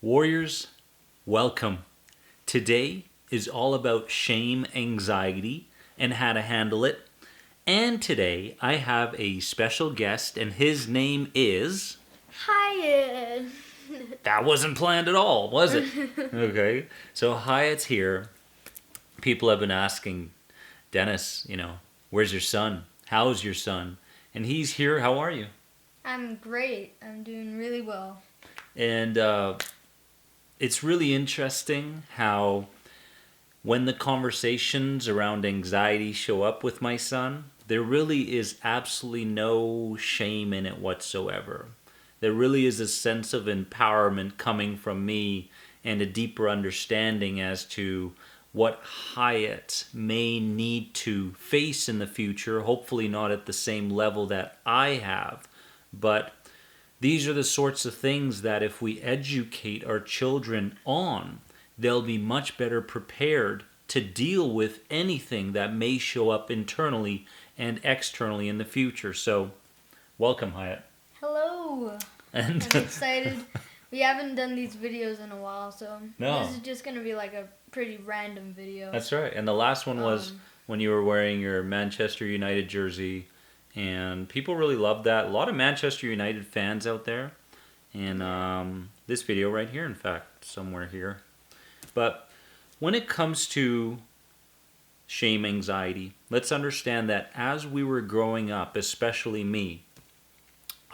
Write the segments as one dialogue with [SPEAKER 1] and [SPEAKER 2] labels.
[SPEAKER 1] Warriors, welcome. Today is all about shame, anxiety, and how to handle it. And today I have a special guest, and his name is.
[SPEAKER 2] Hyatt.
[SPEAKER 1] That wasn't planned at all, was it? Okay. So Hyatt's here. People have been asking, Dennis, where's your son? How's your son? And he's here. How are you?
[SPEAKER 2] I'm great. I'm doing really well.
[SPEAKER 1] And it's really interesting how when the conversations around anxiety show up with my son, there really is absolutely no shame in it whatsoever. There really is a sense of empowerment coming from me and a deeper understanding as to what Hyatt may need to face in the future, hopefully not at the same level that I have. But these are the sorts of things that if we educate our children on, they'll be much better prepared to deal with anything that may show up internally and externally in the future. So, welcome, Hyatt.
[SPEAKER 2] Hello.
[SPEAKER 1] And
[SPEAKER 2] I'm excited. We haven't done these videos in a while, so
[SPEAKER 1] No.
[SPEAKER 2] This is just going to be like a pretty random video.
[SPEAKER 1] That's right. And the last one was when you were wearing your Manchester United jersey, and people really loved that. A lot of Manchester United fans out there. And this video right here, in fact, somewhere here. But when it comes to shame, anxiety, let's understand that as we were growing up, especially me,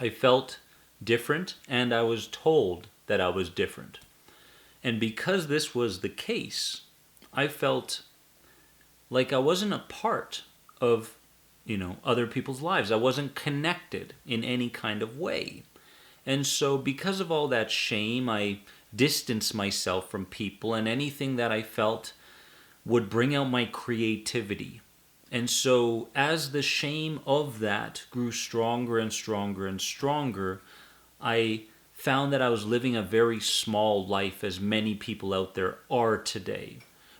[SPEAKER 1] I felt different and I was told that I was different. And because this was the case, I felt like I wasn't a part of, other people's lives. I wasn't connected in any kind of way. And so because of all that shame, I distanced myself from people and anything that I felt would bring out my creativity. And so as the shame of that grew stronger and stronger and stronger, I found that I was living a very small life, as many people out there are today.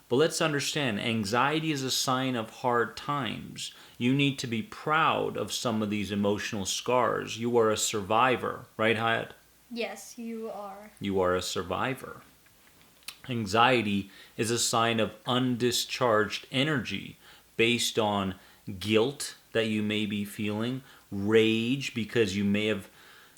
[SPEAKER 1] But let's understand, anxiety is a sign of hard times. You need to be proud of some of these emotional scars. You are a survivor, right, Hyatt?
[SPEAKER 2] Yes, you are.
[SPEAKER 1] You are a survivor. Anxiety is a sign of undischarged energy based on guilt that you may be feeling, rage because you may have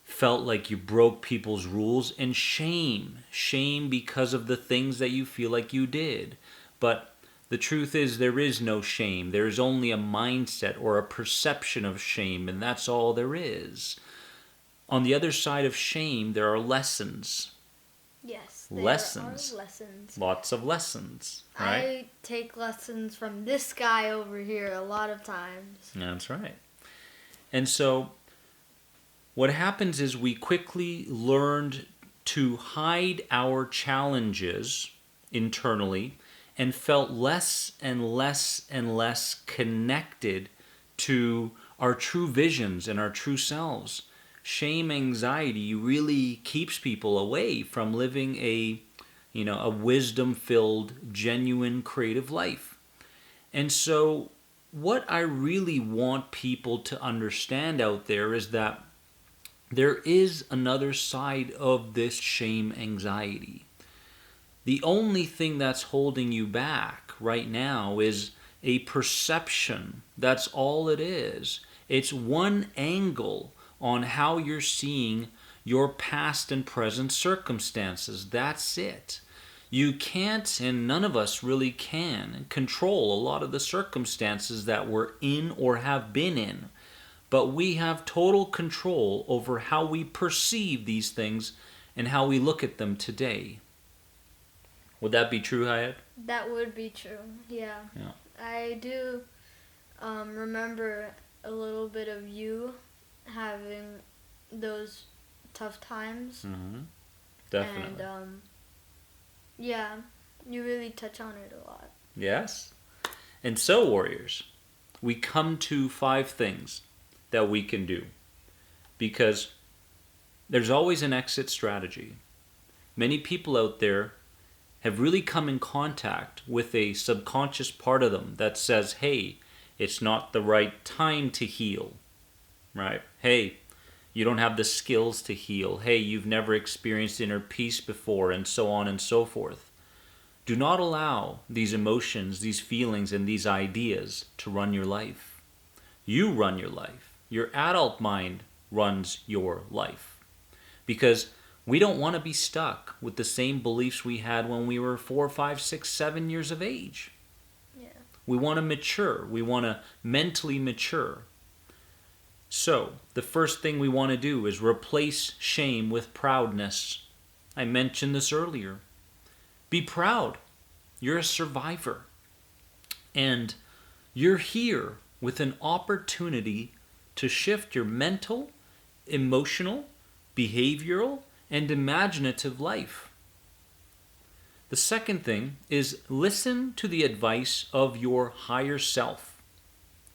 [SPEAKER 1] felt like you broke people's rules, and shame. Shame because of the things that you feel like you did. But the truth is there is no shame. There is only a mindset or a perception of shame, and that's all there is. On the other side of shame, there are lessons.
[SPEAKER 2] Yes,
[SPEAKER 1] Lessons.
[SPEAKER 2] are lessons.
[SPEAKER 1] Lots of lessons, right?
[SPEAKER 2] I take lessons from this guy over here a lot of times.
[SPEAKER 1] That's right. And so what happens is we quickly learned to hide our challenges internally and felt less and less and less connected to our true visions and our true selves. Shame, anxiety really keeps people away from living a wisdom-filled, genuine, creative life. And so what I really want people to understand out there is that there is another side of this shame, anxiety. The only thing that's holding you back right now is a perception. That's all it is. It's one angle on how you're seeing your past and present circumstances. That's it. You can't, and none of us really can, control a lot of the circumstances that we're in or have been in. But we have total control over how we perceive these things and how we look at them today. Would that be true, Hyatt?
[SPEAKER 2] That would be true, yeah. I do remember a little bit of you having those tough times.
[SPEAKER 1] Mm-hmm. Definitely.
[SPEAKER 2] And, yeah, you really touch on it a lot.
[SPEAKER 1] Yes. And so, warriors, we come to 5 things that we can do. Because there's always an exit strategy. Many people out there have really come in contact with a subconscious part of them that says, hey, it's not the right time to heal, right? Hey, You don't have the skills to heal. Hey, you've never experienced inner peace before, and so on and so forth. Do not allow these emotions, these feelings, and these ideas to run your life. You run your life. Your adult mind runs your life. Because we don't want to be stuck with the same beliefs we had when we were 4, 5, 6, 7 years of age.
[SPEAKER 2] Yeah.
[SPEAKER 1] We want to mature. We want to mentally mature. So, the first thing we want to do is replace shame with proudness. I mentioned this earlier. Be proud. You're a survivor. And you're here with an opportunity to shift your mental, emotional, behavioral, and imaginative life. The second thing is listen to the advice of your higher self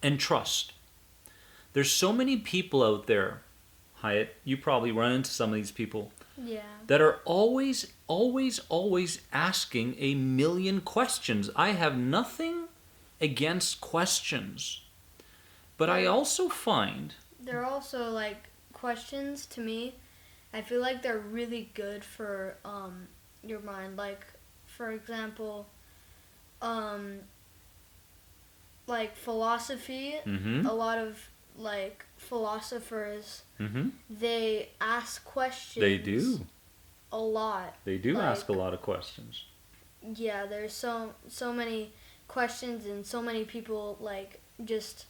[SPEAKER 1] and trust. There's so many people out there, Hyatt, you probably run into some of these people, that are always asking a million questions. I have nothing against questions. But I also find...
[SPEAKER 2] They're also like questions to me. I feel like they're really good for your mind. Like, for example, like philosophy, a lot of like philosophers, they ask questions.
[SPEAKER 1] They do.
[SPEAKER 2] A lot.
[SPEAKER 1] They do ask a lot of questions.
[SPEAKER 2] Yeah, there's so many questions, and so many people like just...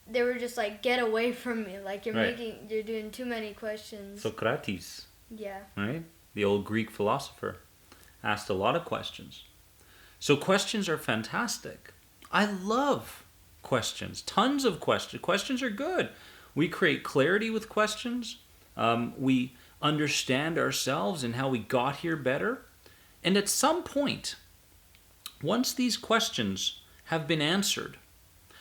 [SPEAKER 2] They were just like, get away from me. Like, you're doing too many questions.
[SPEAKER 1] Socrates.
[SPEAKER 2] Yeah.
[SPEAKER 1] Right? The old Greek philosopher asked a lot of questions. So questions are fantastic. I love questions. Tons of questions. Questions are good. We create clarity with questions. We understand ourselves and how we got here better. And at some point, once these questions have been answered,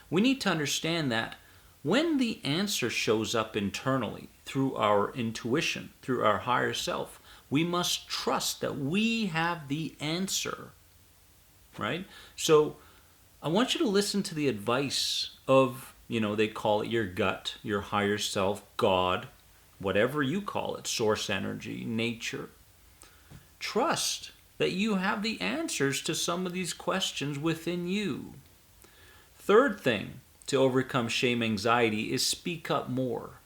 [SPEAKER 1] we need to understand that when the answer shows up internally through our intuition, through our higher self, we must trust that we have the answer, right? So I want you to listen to the advice of, they call it your gut, your higher self, God, whatever you call it, source energy, nature. Trust that you have the answers to some of these questions within you. Third thing to overcome shame anxiety is speak up more.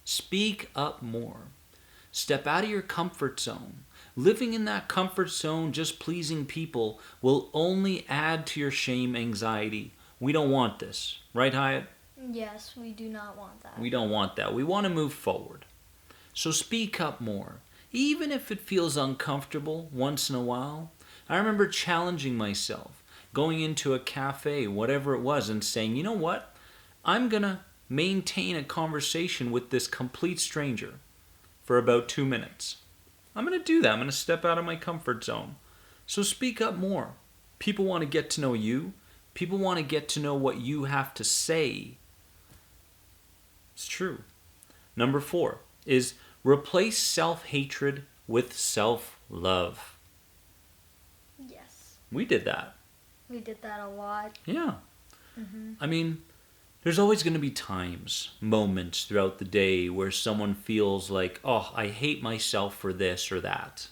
[SPEAKER 1] Speak up more. Step out of your comfort zone. Living in that comfort zone, just pleasing people, will only add to your shame anxiety. We don't want this. Right, Hyatt?
[SPEAKER 2] Yes, we do not want that.
[SPEAKER 1] We don't want that. We want to move forward. So speak up more. Even if it feels uncomfortable once in a while. I remember challenging myself. Going into a cafe, whatever it was, and saying, you know what? I'm going to maintain a conversation with this complete stranger for about 2 minutes. I'm going to do that. I'm going to step out of my comfort zone. So speak up more. People want to get to know you. People want to get to know what you have to say. It's true. Number 4 is replace self-hatred with self-love.
[SPEAKER 2] Yes.
[SPEAKER 1] We did that.
[SPEAKER 2] We did that a lot.
[SPEAKER 1] Yeah. I mean, there's always going to be times, moments throughout the day where someone feels like, oh, I hate myself for this or that,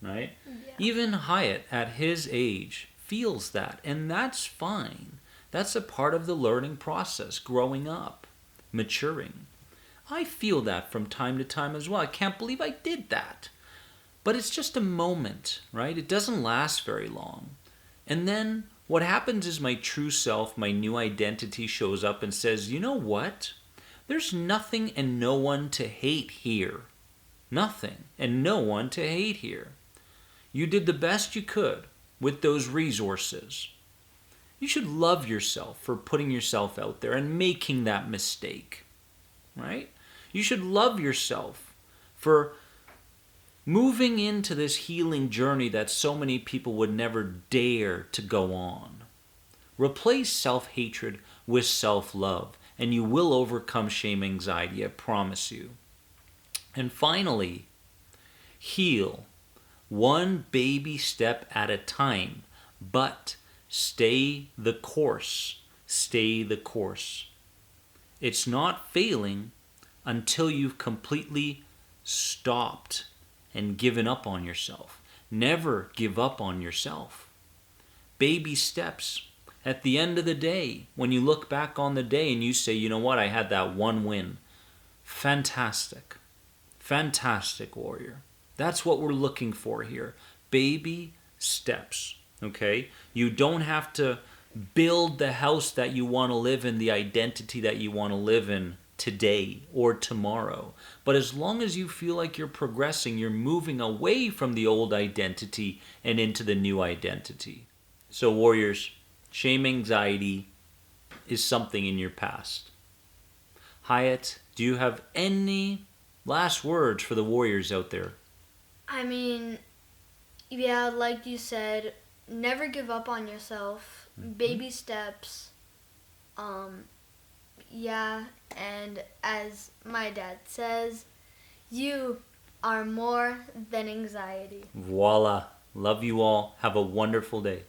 [SPEAKER 1] right?
[SPEAKER 2] Yeah.
[SPEAKER 1] Even Hyatt, at his age, feels that, and that's fine. That's a part of the learning process, growing up, maturing. I feel that from time to time as well. I can't believe I did that. But it's just a moment, right? It doesn't last very long. And then what happens is my true self, my new identity shows up and says, you know what? There's nothing and no one to hate here. Nothing and no one to hate here. You did the best you could with those resources. You should love yourself for putting yourself out there and making that mistake, right? You should love yourself for moving into this healing journey that so many people would never dare to go on. Replace self-hatred with self-love, and you will overcome shame anxiety, I promise you. And finally, heal one baby step at a time, but stay the course. Stay the course. It's not failing until you've completely stopped and given up on yourself. Never give up on yourself. Baby steps. At the end of the day, when you look back on the day and you say, you know what, I had that one win. Fantastic. Fantastic, warrior. That's what we're looking for here. Baby steps. Okay? You don't have to build the house that you want to live in, the identity that you want to live in today or tomorrow. But as long as you feel like you're progressing, you're moving away from the old identity and into the new identity. So warriors, shame anxiety is something in your past. Hyatt, do you have any last words for the warriors out there?
[SPEAKER 2] I mean, yeah, like you said, never give up on yourself. Baby steps. Yeah, and as my dad says, you are more than anxiety.
[SPEAKER 1] Voila. Love you all. Have a wonderful day.